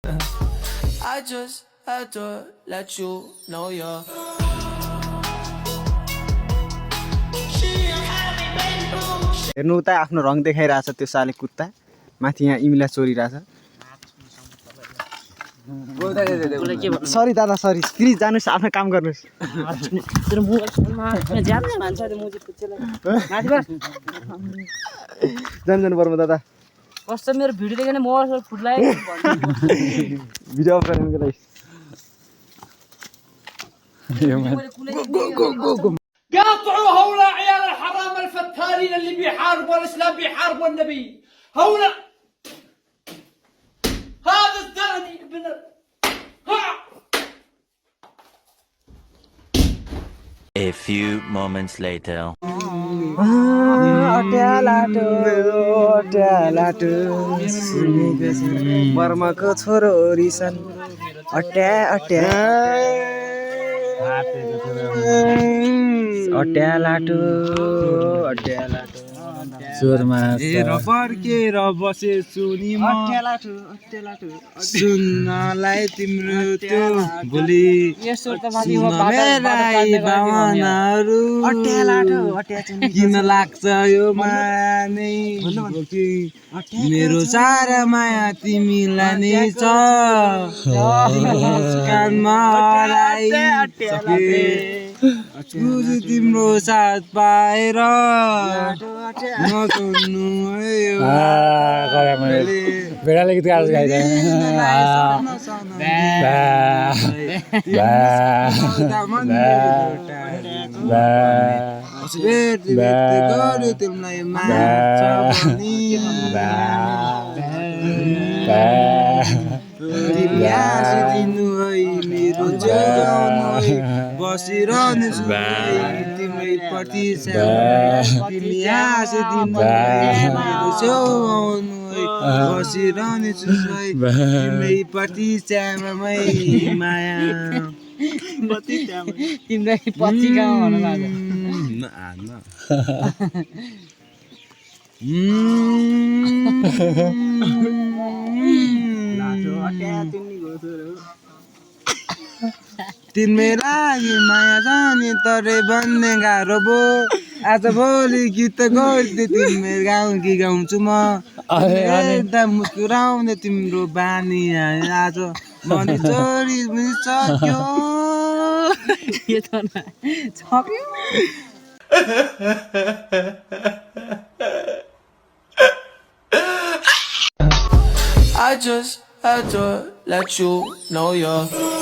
I just had to let you know you're. हेर्नु उता आफ्नो रङ देखाइरहेछ त्यो साले कुत्ता माथि यहाँ इमिला चोरिरहेछ सरी दादा सरी प्लिज जानुहोस् आफ्नो काम गर्नुहोस् जानु पर्छ दादा कस्तो मेरो भिडियो देखेन मोबाइल फुट्लायो भिडियो अफ गर्नुको लागि قاطعوا هؤلاء عيال الحرام الفتالين اللي بيحاربوا الاسلام بيحاربوا النبي هؤلاء هذا الثاني ابن A few moments later. बर्माको छोरो रिसन अट्या अट्या अट्या लाटो चोरमा फर्केर बसे सुनिमा सुन्नलाई तिम्रो त्यो भोलि मेरा भावनाहरू किन लाग्छ यो माया नै मेरो सारा माया तिमीलाई नै छ कानमा तिम्रो साथ पाएर नसुन्नु भेडाले गीत गाएर तिमीलाई माया दिनु है मेरो बसिरहनु तिम्रै प्रति तिमी आसिदिनु मेरो छेउनु बसिरहनु छु तिम्रै प्रति श्याममै माया तिमीलाई पछि कहाँ भन तिमी लागि माया जाने तरै भन्ने गाह्रो भो आज भोलि गीत गाउँदै तिमी गाउँ कि गाउँछु म मुस्कुराउने तिम्रो बानी आज मनी चोरी सक्यो I just had to let you know you're.